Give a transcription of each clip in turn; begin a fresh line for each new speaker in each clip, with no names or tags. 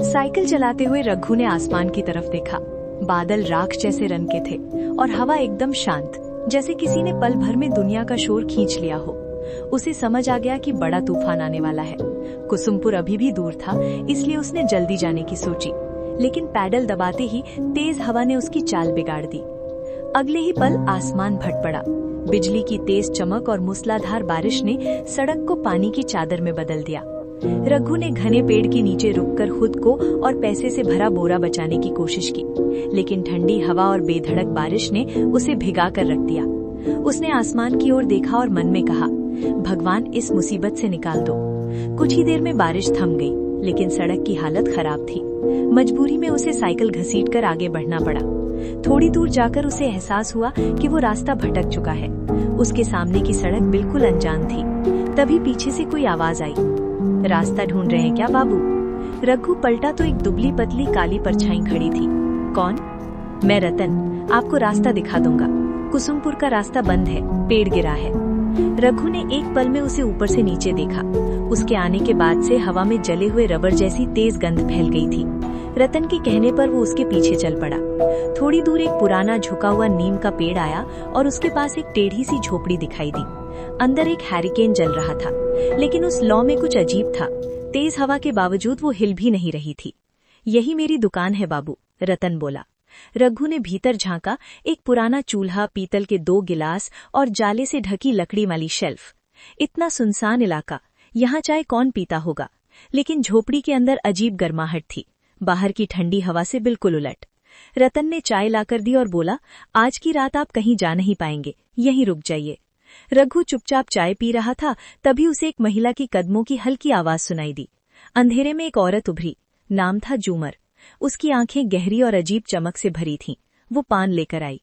Cycle चलाते हुए रघु ने आसमान की तरफ देखा। बादल राख जैसे रंग के थे और हवा एकदम शांत, जैसे किसी ने पल भर में दुनिया का शोर खींच लिया हो। उसे समझ आ गया कि बड़ा तूफान आने वाला है। कुसुमपुर अभी भी दूर था, इसलिए उसने जल्दी जाने की सोची, लेकिन पैडल दबाते ही तेज हवा ने उसकी चाल बिगाड़ दी। अगले ही पल आसमान फट पड़ा। बिजली की तेज चमक और मूसलाधार बारिश ने सड़क को पानी की चादर में बदल दिया। रघु ने घने पेड़ के नीचे रुककर खुद को और पैसे से भरा बोरा बचाने की कोशिश की, लेकिन ठंडी हवा और बेधड़क बारिश ने उसे भिगा कर रख दिया। उसने आसमान की ओर देखा और मन में कहा, भगवान इस मुसीबत से निकाल दो। कुछ ही देर में बारिश थम गई, लेकिन सड़क की हालत खराब थी। मजबूरी में उसे साइकिल घसीटकर आगे बढ़ना पड़ा। थोड़ी दूर जाकर उसे एहसास हुआ कि वो रास्ता भटक चुका है। उसके सामने की सड़क बिल्कुल अनजान थी। तभी पीछे से कोई आवाज आई, रास्ता ढूंढ रहे हैं क्या बाबू? रघु पलटा तो एक दुबली पतली काली परछाई खड़ी थी। कौन? मैं रतन, आपको रास्ता दिखा दूंगा। कुसुमपुर का रास्ता बंद है, पेड़ गिरा है। रघु ने एक पल में उसे ऊपर से नीचे देखा। उसके आने के बाद से हवा में जले हुए रबर जैसी तेज गंध फैल गई थी। रतन के कहने पर वो उसके पीछे चल पड़ा। थोड़ी दूर एक पुराना झुका हुआ नीम का पेड़ आया और उसके पास एक टेढ़ी सी झोपड़ी दिखाई दी। अंदर एक हैरिकेन जल रहा था, लेकिन उस लौ में कुछ अजीब था। तेज हवा के बावजूद वो हिल भी नहीं रही थी। यही मेरी दुकान है बाबू, रतन बोला। रघु ने भीतर झांका। एक पुराना चूल्हा, पीतल के 2 गिलास और जाले से ढकी लकड़ी वाली शेल्फ। इतना सुनसान इलाका, यहाँ चाय कौन पीता होगा? लेकिन झोपड़ी के अंदर अजीब गर्माहट थी, बाहर की ठंडी हवा से बिल्कुल उलट। रतन ने चाय लाकर दी और बोला, आज की रात आप कहीं जा नहीं पाएंगे, यहीं रुक जाइए। रघु चुपचाप चाय पी रहा था, तभी उसे एक महिला की कदमों की हल्की आवाज सुनाई दी। अंधेरे में एक औरत उभरी। नाम था झूमर। उसकी आंखें गहरी और अजीब चमक से भरी थीं। वो पान लेकर आई।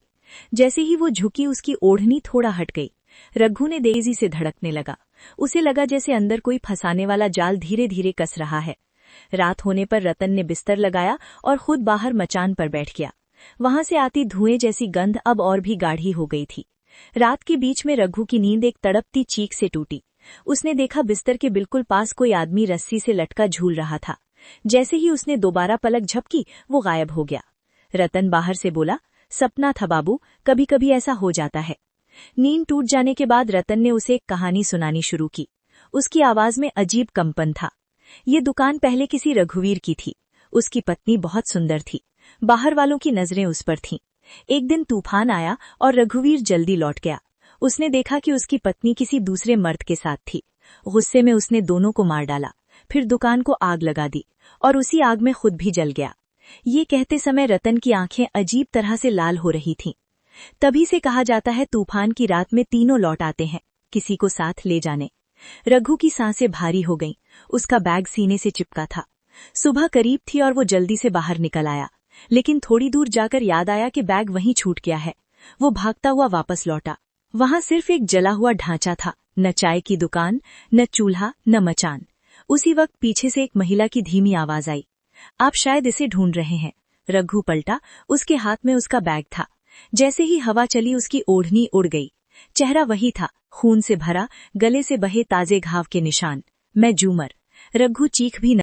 जैसे ही वो झुकी, उसकी ओढ़नी थोड़ा हट गई। रघु ने तेजी से धड़कने लगा। उसे लगा जैसे अंदर कोई फंसाने वाला जाल धीरे धीरे कस रहा है। रात होने पर रतन ने बिस्तर लगाया और खुद बाहर मचान पर बैठ गया। वहां से आती धुएं जैसी गंध अब और भी गाढ़ी हो गई थी। रात के बीच में रघु की नींद एक तड़पती चीख से टूटी। उसने देखा बिस्तर के बिल्कुल पास कोई आदमी रस्सी से लटका झूल रहा था। जैसे ही उसने दोबारा पलक झपकी, वो गायब हो गया। रतन बाहर से बोला, सपना था बाबू, कभी कभी ऐसा हो जाता है। नींद टूट जाने के बाद रतन ने उसे एक कहानी सुनानी शुरू की। उसकी आवाज में अजीब कंपन था। ये दुकान पहले किसी रघुवीर की थी। उसकी पत्नी बहुत सुंदर थी। बाहर वालों की नजरें उस पर थीं। एक दिन तूफान आया और रघुवीर जल्दी लौट गया। उसने देखा कि उसकी पत्नी किसी दूसरे मर्द के साथ थी। गुस्से में उसने दोनों को मार डाला, फिर दुकान को आग लगा दी और उसी आग में खुद भी जल गया। ये कहते समय रतन की आंखें अजीब तरह से लाल हो रही थीं। तभी से कहा जाता है तूफान की रात में तीनों लौट आते हैं, किसी को साथ ले जाने। रघु की सांसें भारी हो गईं। उसका बैग सीने से चिपका था। सुबह करीब थी और वो जल्दी से बाहर निकल आया, लेकिन थोड़ी दूर जाकर याद आया कि बैग वहीं छूट गया है। वो भागता हुआ वापस लौटा। वहां सिर्फ एक जला हुआ ढांचा था, न चाय की दुकान, न चूल्हा, न मचान। उसी वक्त पीछे से एक महिला की धीमी आवाज आई, आप शायद इसे ढूंढ रहे हैं। रघु पलटा। उसके हाथ में उसका बैग था। जैसे ही हवा चली, उसकी ओढ़नी उड़ गई। चेहरा वही था, खून से भरा, गले से बहे ताजे घाव के निशान। मैं झूमर। रघु चीख भी